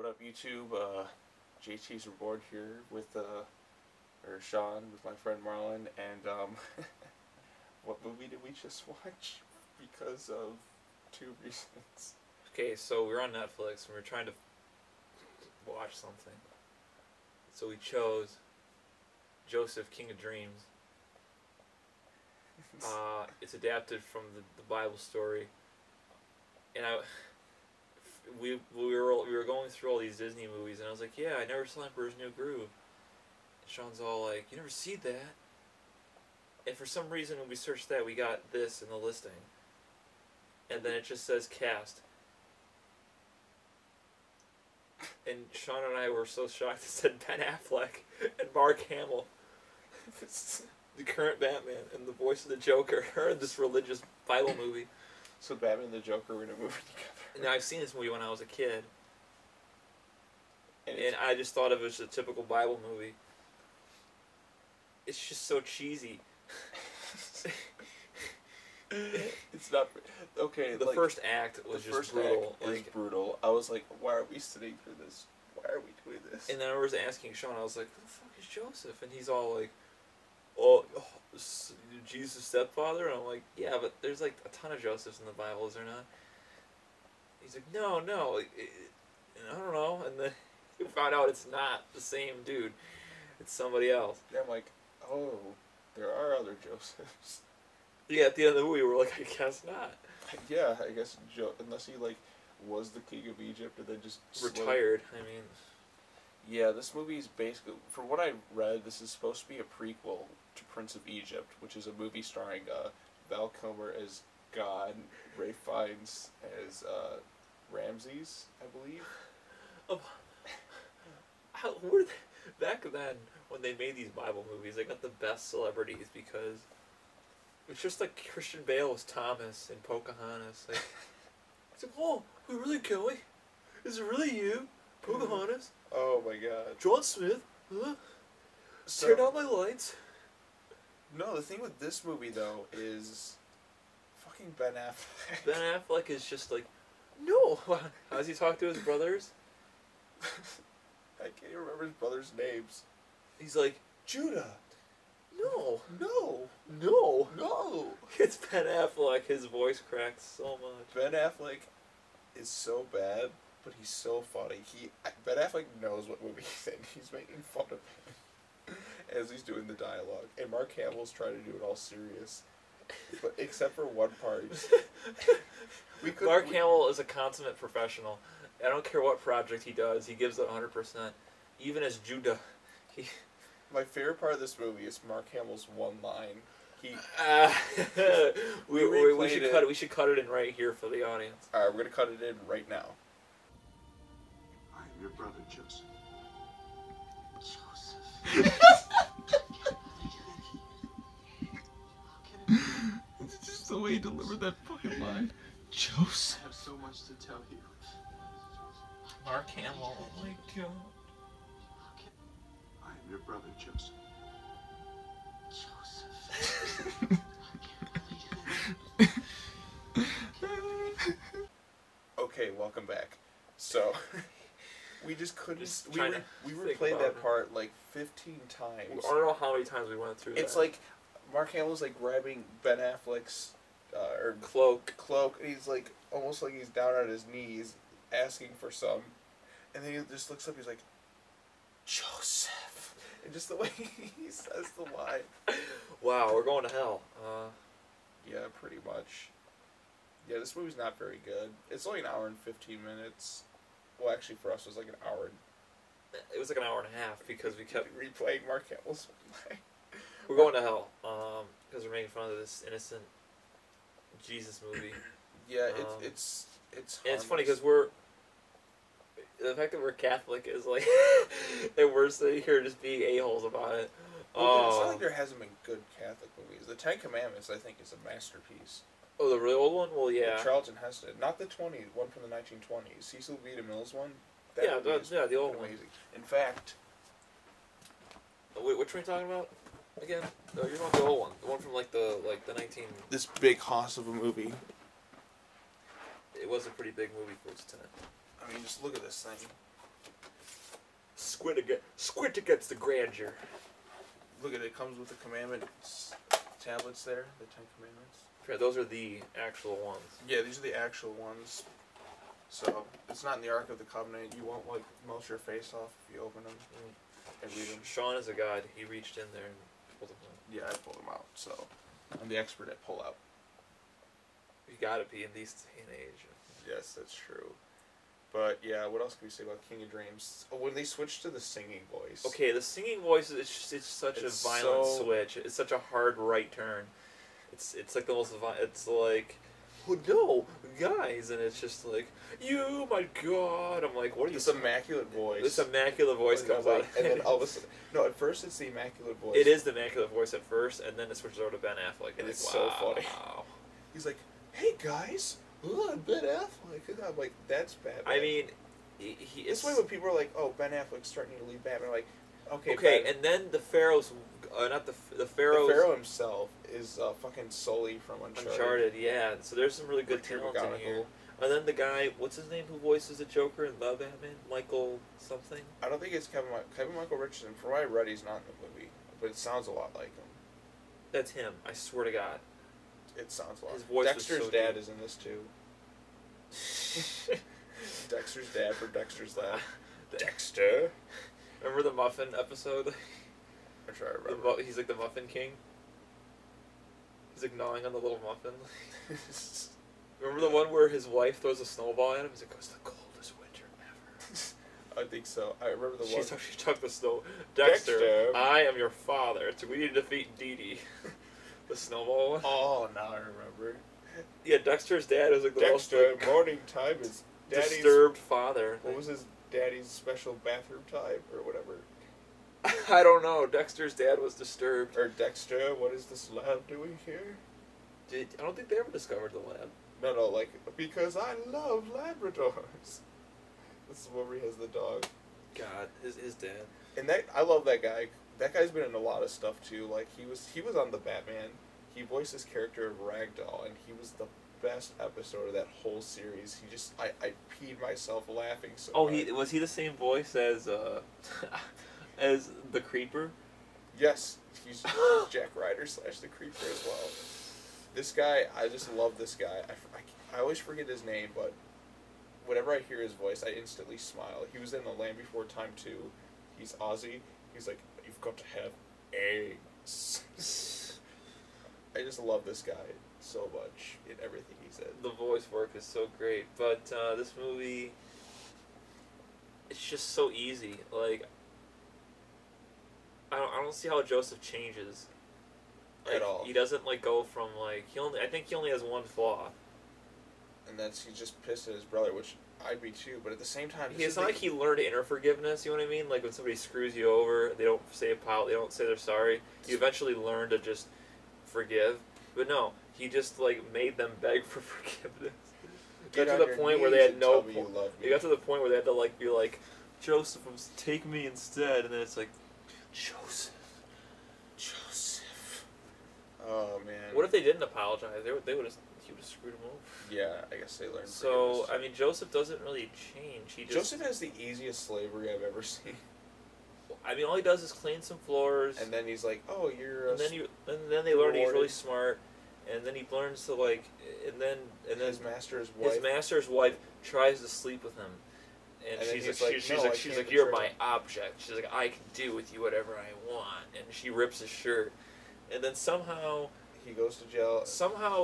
What up, YouTube? JT's Reward here with, or Sean, with my friend Marlon, and, what movie did we just watch? Because of two reasons. Okay, so we were on Netflix and we were trying to watch something. So we chose Joseph, King of Dreams. It's adapted from the Bible story, and we were going through all these Disney movies, and I was like, yeah, I never saw Emperor's New Groove. And Sean's all like, you never see that? And for some reason, when we searched that, we got this in the listing, and then it just says cast. And Sean and I were so shocked it said Ben Affleck and Mark Hamill. The current Batman and the voice of the Joker are in this religious Bible movie. So Batman and the Joker were in a movie together. Now, I've seen this movie when I was a kid. And I just thought of it as a typical Bible movie. It's just so cheesy. It's not... Okay, the first act was just brutal. The first act is brutal. I was like, why are we sitting through this? Why are we doing this? And then I was asking Sean, I was like, who the fuck is Joseph? And he's all like, oh, Jesus' stepfather? And I'm like, yeah, but there's like a ton of Josephs in the Bible, is there not? He's like, no. And I don't know. And then we found out it's not the same dude. It's somebody else. And I'm like, oh, there are other Josephs. Yeah, at the end of the movie, we're like, I guess not. Yeah, I guess unless he like was the king of Egypt and then just retired. I mean, yeah, this movie is basically, from what I read, this is supposed to be a prequel to Prince of Egypt, which is a movie starring Val Kilmer as God, Ralph Fiennes as Ramses, I believe. Back then, when they made these Bible movies, they got the best celebrities because it's just like Christian Bale was Thomas in Pocahontas. Like, it's like, oh, we really going? Is it really you, Pocahontas? Oh my God. John Smith? Huh? Turn on my lights. No, the thing with this movie though is fucking Ben Affleck. Ben Affleck is just like, no. How does he talk to his brothers? I can't even remember his brothers' names. He's like, Judah. No. It's Ben Affleck. His voice cracks so much. Ben Affleck is so bad, but he's so funny. Ben Affleck knows what movie he's in. He's making fun of him as he's doing the dialogue. And Mark Hamill's trying to do it all serious. But except for one part. Mark Hamill is a consummate professional. I don't care what project he does, he gives it 100%. Even as Judah. My favorite part of this movie is Mark Hamill's one line. We should cut it in right here for the audience. Alright, we're gonna cut it in right now. I am your brother, Joseph. It's just the way he delivered that fucking line. Joseph. I have so much to tell you. Mark Hamill, oh my God. I am your brother, Joseph. Okay, welcome back. So, we just couldn't. We replayed that part like 15 times. I don't know how many times we went through that. It's like Mark Hamill's like grabbing Ben Affleck's cloak, and he's like almost like he's down on his knees asking for some, and then he just looks up. He's like, Joseph, and just the way he says the line. Wow, we're going to hell. Yeah, pretty much. Yeah, this movie's not very good. It's only an hour and 15 minutes. Well, actually, for us, it was like an hour. It was like an hour and a half because we kept replaying Mark Hamill's line. We're going to hell because we're making fun of this innocent Jesus movie. Yeah, it's and it's funny because the fact that we're Catholic is like, and we're sitting here just being a-holes about it. Well, it's not like there hasn't been good Catholic movies. The Ten Commandments, I think, is a masterpiece. Oh, the really old one? Well, yeah. Charlton Heston. Not the one from the 1920s. Cecil B. DeMille's one? The old one. Amazing. In fact... Wait, which one are you talking about? Again? No, you're talking about the old one. The one from like the 19... This big hoss of a movie. It was a pretty big movie for its time. I mean, just look at this thing. Squint against the grandeur. Look at it. It comes with the commandments tablets there. The 10 Commandments. Yeah, those are the actual ones. Yeah, these are the actual ones. So it's not in the Ark of the Covenant. You won't like melt your face off if you open them and read them. Sean is a god. He reached in there and pulled them out. Yeah, I pulled them out. So I'm the expert at pull out. You gotta be in these day and age. Yes, that's true. But yeah, what else can we say about King of Dreams? Oh, when they switched to the singing voice. Okay, the singing voice it's such It's a violent so- switch. It's such a hard right turn. It's like the most it's like, oh no, guys, and it's just like, you, my God. I'm like, what are you? This immaculate voice. This immaculate voice comes out, and then all of a sudden, no, at first it's the immaculate voice. It is the immaculate voice at first, and then it switches over to Ben Affleck, And like, it's so funny. wow. He's like, hey guys, I'm Ben Affleck. And I'm like, that's Batman. I mean, he This it's way when people are like, oh, Ben Affleck's starting to leave Batman, like, okay, okay, Ben, and then the Pharaoh's not the the Pharaoh's Pharaoh himself is fucking Sully from Uncharted, yeah. So there's some really good Richard talent in here. McGonagall. And then the guy, what's his name, who voices the Joker in the Batman? Michael something? I don't think it's Kevin Michael Richardson. From what I read, he's not in the movie, but it sounds a lot like him. That's him, I swear to God. It sounds a lot. His voice was Dexter's so dad deep. is in this too. Dexter's dad for Dexter's Lab. Dexter. Remember the Muffin episode? I'm trying to remember. He's like the Muffin King. He's like gnawing on the little muffin. Remember the one where his wife throws a snowball at him? He's like, "It's the coldest winter ever." I think so. I remember the one. She took the snow. Dexter, Dexter. I am your father. So we need to defeat Dee Dee. The snowball one. Oh, now I remember. Yeah, Dexter's dad is like the most Dexter, like, morning time is daddy's. disturbed father. What was his daddy's special bathroom time or whatever? I don't know. Dexter's dad was disturbed. Or Dexter, what is this lab doing here? I don't think they ever discovered the lab. No, like, because I love Labradors. This is where he has the dog. God, his dad. And I love that guy. That guy's been in a lot of stuff too. Like he was on the Batman. He voiced his character of Ragdoll, and he was the best episode of that whole series. He just I peed myself laughing so Oh, hard. was he the same voice as as the Creeper? Yes, he's Jack Ryder / the Creeper as well. This guy, I just love this guy. I always forget his name, but whenever I hear his voice, I instantly smile. He was in The Land Before Time too. He's Aussie. He's like, you've got to have eggs. I just love this guy so much in everything he said. The voice work is so great, but this movie, it's just so easy. Like, I don't see how Joseph changes. Like, At all. He doesn't like go from like I think he only has one flaw. And that's he's just pissed at his brother, which I'd be too. But at the same time, It's not like he learned inner forgiveness. You know what I mean? Like when somebody screws you over, they don't say they don't say they're sorry. You eventually learn to just forgive. But no, he just like made them beg for forgiveness. Get Got on to the your point where they knees had and no. tell me you love me. It got to the point where they had to like be like, Joseph, take me instead, and then it's like, Joseph. Oh man. What if they didn't apologize? He would have screwed him over. Yeah, I guess they learned. So forgiveness. I mean, Joseph doesn't really change. He just. Joseph has the easiest slavery I've ever seen. I mean, all he does is clean some floors. And then he's like, "Oh, you're." And then they learn he's really rewarded. smart, and then he learns to like, and then his master's wife. his master's wife tries to sleep with him, and, And then she's he's like, like, she's "No, like, I she's can't like, you're betray my object. She's like, I can do with you whatever I want, and she rips his shirt, and then somehow He goes to jail.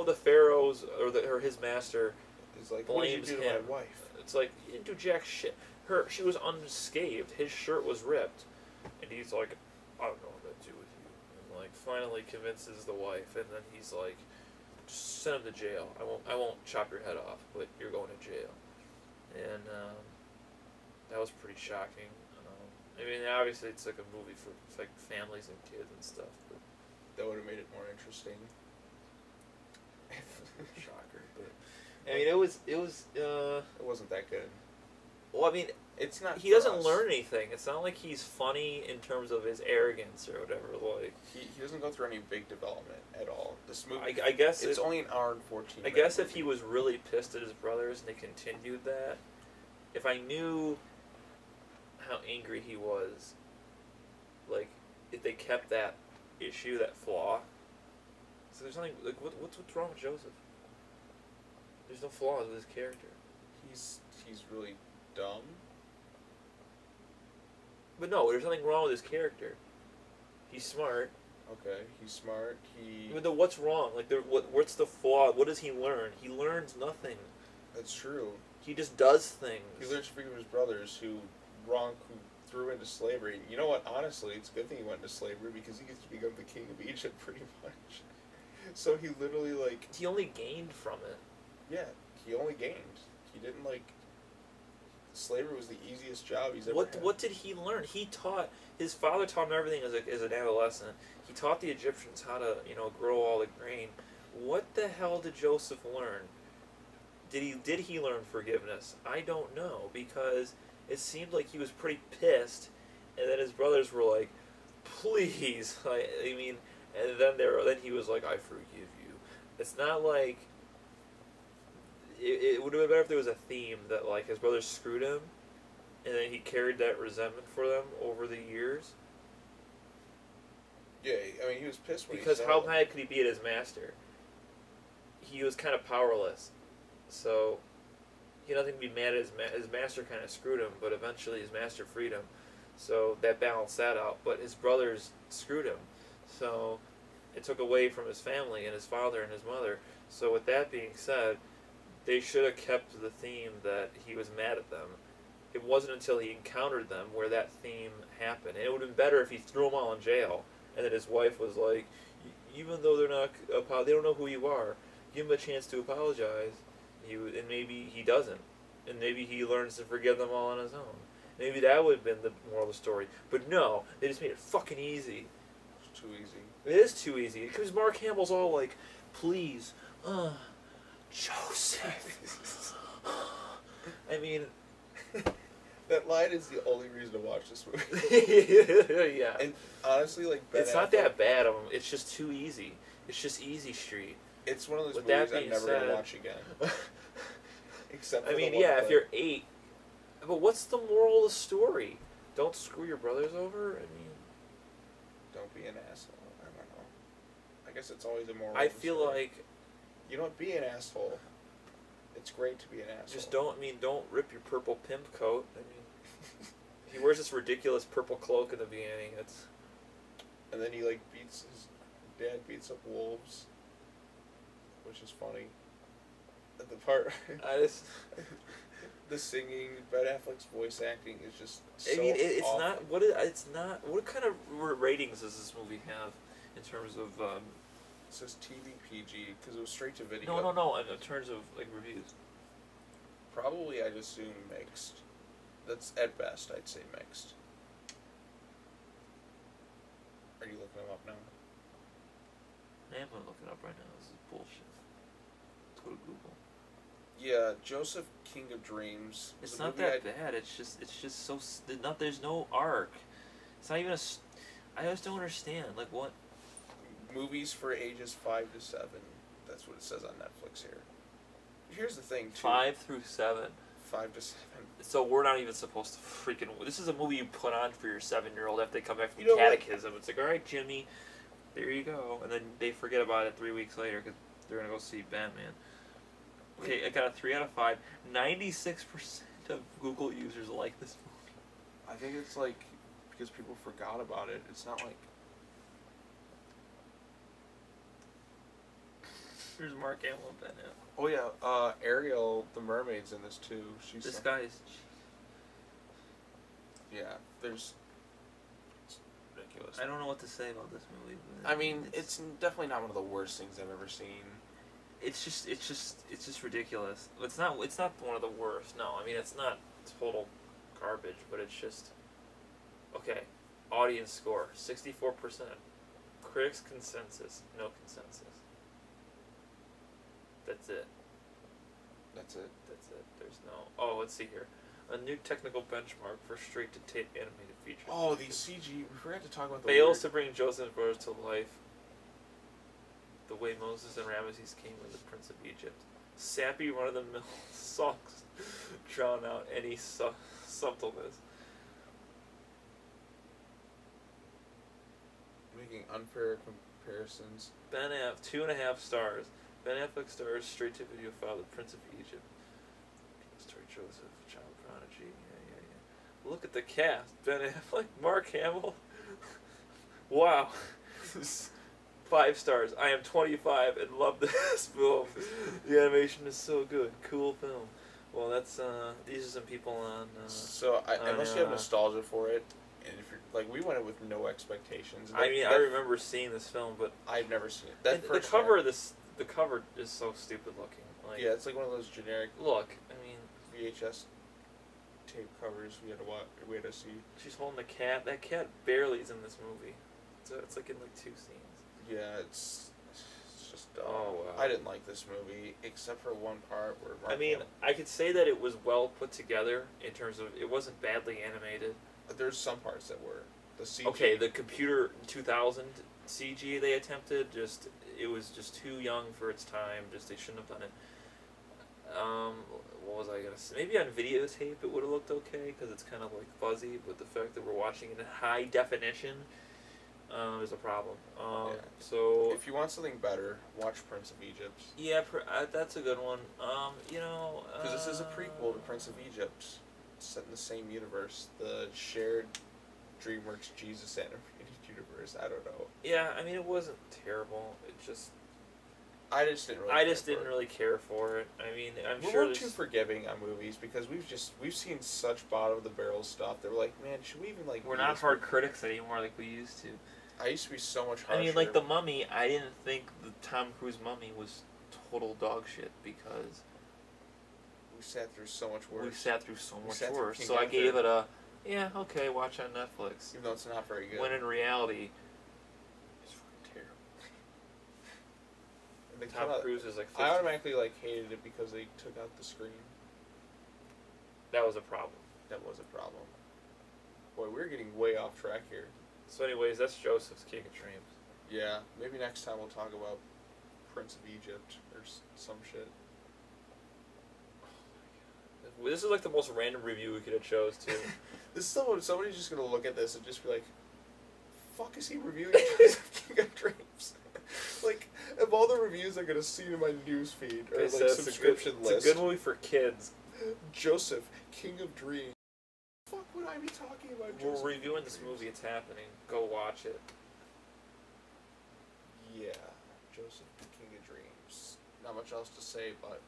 the pharaohs or his master, He's like, "What did you blames do to him. my wife?" it's like you didn't do jack shit. She was unscathed. His shirt was ripped, and he's like, I don't know what to do with you. And like finally convinces the wife, and then he's like, just send him to jail. I won't chop your head off, but you're going to jail. And that was pretty shocking. I mean, obviously it's like a movie for like families and kids and stuff, but That would have made it more interesting. shocker. But I mean, it was. It wasn't that good. Well, I mean, It's not. he for doesn't us. learn anything. It's not like he's funny in terms of his arrogance or whatever. Like, He doesn't go through any big development at all. This movie. I guess it's only an hour and 14. I guess if he was really pissed at his brothers and they continued that, if I knew how angry angry he was, like, if they kept that issue, that flaw. So there's nothing, like, what's wrong with Joseph? There's no flaws with his character. He's really dumb. But no, there's nothing wrong with his character. He's smart. Okay, he's smart. But what's wrong? Like, what's the flaw? What does he learn? He learns nothing. That's true. He just does things. He learns to forgive his brothers who threw into slavery. You know what? Honestly, it's a good thing he went into slavery because he gets to become the king of Egypt pretty much. So he literally, like... He only gained from it. Yeah, he only gained. He didn't, like... Slavery was the easiest job he's ever had. What did he learn? His father taught him everything as an adolescent. He taught the Egyptians how to, grow all the grain. What the hell did Joseph learn? Did he learn forgiveness? I don't know, because it seemed like he was pretty pissed, and then his brothers were like, please, and then he was like, I forgive you. It's not like, it would have been better if there was a theme that, like, his brothers screwed him, and then he carried that resentment for them over the years. Yeah, I mean, he was pissed when Because he how saw mad could he be at his master? He was kind of powerless. So, he had nothing to be mad at his master kind of screwed him, but eventually his master freed him. So, that balanced that out. But his brothers screwed him. So, it took away from his family and his father and his mother. So, with that being said, they should have kept the theme that he was mad at them. It wasn't until he encountered them where that theme happened. And it would have been better if he threw them all in jail. And then his wife was like, even though they don't know who you are, give him a chance to apologize. And maybe he doesn't. And maybe he learns to forgive them all on his own. Maybe that would have been the moral of the story. But no, they just made it fucking easy. It's too easy. It is too easy. Because Mark Hamill's all like, please, Joseph. I mean... That line is the only reason to watch this movie. Yeah. And honestly, like, Ben it's not Affleck, that bad of him. It's just too easy. It's just Easy Street. It's one of those With movies that I'm being never said- going to watch again. Except for I mean, the one yeah, if clip. you're 8. But what's the moral of the story? Don't screw your brothers over? I mean... Don't be an asshole. I don't know. I guess it's always a moral. I of the feel story. like... You know what? Be an asshole. It's great to be an asshole. Just don't rip your purple pimp coat. I mean... He wears this ridiculous purple cloak in the beginning. It's... And then he, like, his dad beats up wolves. Which is funny. At the part... The singing, Ben Affleck's voice acting is just so it's awful. not... What kind of ratings does this movie have in terms of... It says TV PG, because it was straight to video. No, in terms of, like, reviews. Probably, I'd assume mixed. That's, at best, I'd say mixed. Are you looking them up now? I am gonna look it up right now. This is bullshit. Let's go to Google. Yeah, Joseph, King of Dreams. was It's a not movie that bad. It's just so... There's no arc. It's not even a... I just don't understand. Like, what... Movies for ages 5 to 7. That's what it says on Netflix here. Here's the thing, too. 5 through 7. 5 to 7. So we're not even supposed to freaking... This is a movie you put on for your 7-year-old after they come back from You know what? catechism. It's like, alright, Jimmy, there you go. And then they forget about it 3 weeks later because they're going to go see Batman. Okay, I got a 3 out of 5. 96% of Google users like this movie. I think it's like because people forgot about it. It's not like There's Mark Hamill in that now. oh yeah, Ariel the mermaid's in this too. She's This guy is... yeah. There's it's ridiculous. I don't know what to say about this movie. But I mean, it's definitely not one of the worst things I've ever seen. It's just ridiculous. It's not one of the worst. No, I mean it's not total garbage, but it's just okay. Audience score 64%. Critics consensus, no consensus. That's it. That's it. That's it. There's no. Oh, let's see here. A new technical benchmark for straight-to-tape animated features. Oh, the CG. We forgot to talk about the Fails to bring Joseph's brothers to life the way Moses and Ramesses came with the Prince of Egypt. Sappy run-of-the-mill songs drown out any subtleness. making unfair comparisons. Ben Affleck, 2.5 stars. Ben Affleck stars straight to video file The Prince of Egypt. Story Joseph, child prodigy. Yeah. Look at the cast. Ben Affleck, Mark Hamill. Wow. 5 stars. I am 25 and love this film. The animation is so good. Cool film. Well, that's these are some people on. So unless you have nostalgia for it, and if you're like, we went in with no expectations. I mean, I remember seeing this film, but I've never seen it. the cover of the cover is so stupid looking. Like, yeah, it's like one of those generic. Look, I mean, VHS tape covers we had to watch. We had to see. She's holding the cat. That cat barely is in this movie. So it's like in like 2 scenes. Yeah, it's just dumb. Oh, wow. I didn't like this movie except for one part where. I mean, I could say that it was well put together in terms of it wasn't badly animated. There's some parts that were the CG. Okay, the computer 2000 CG they attempted it was just too young for its time. Just they shouldn't have done it. What was I gonna say? Maybe on videotape it would have looked okay because it's kind of like fuzzy. But the fact that we're watching it in high definition is a problem. Yeah. So if you want something better, watch Prince of Egypt. yeah, that's a good one. You know, Because this is a prequel to Prince of Egypt, set in the same universe, the shared DreamWorks Jesus animated universe. I don't know. Yeah, I mean it wasn't terrible. It just I just didn't. Really I just didn't really care for it. I mean, I'm sure we're too forgiving on movies because we've seen such bottom of the barrel stuff. They're like, man, should we even like? we're not hard critics anymore like we used to. I used to be so much harsher. I mean, like The Mummy. I didn't think the Tom Cruise Mummy was total dog shit because we sat through so much worse. we sat through so much sat through worse. King So I Arthur. gave it a okay. Watch on Netflix. Even though it's not very good. When in reality, it's fucking terrible. And they Tom cut out- Cruise is like 50. I automatically like hated it because they took out the screen. That was a problem. That was a problem. Boy, we're getting way off track here. So, anyways, that's Joseph's King of Dreams. Yeah, maybe next time we'll talk about Prince of Egypt or some shit. This is like the most random review we could have chose too. This is somebody's just gonna look at this and just be like, "Fuck, is he reviewing Prince of King of Dreams?" Like, of all the reviews I'm gonna see in my newsfeed or Okay, like so subscription list, It's a good movie for kids. Joseph, King of Dreams. Fuck would I be talking about? We're Joseph, reviewing King this of Dreams? movie. It's happening. Go watch it. Yeah, Joseph, King of Dreams. Not much else to say, but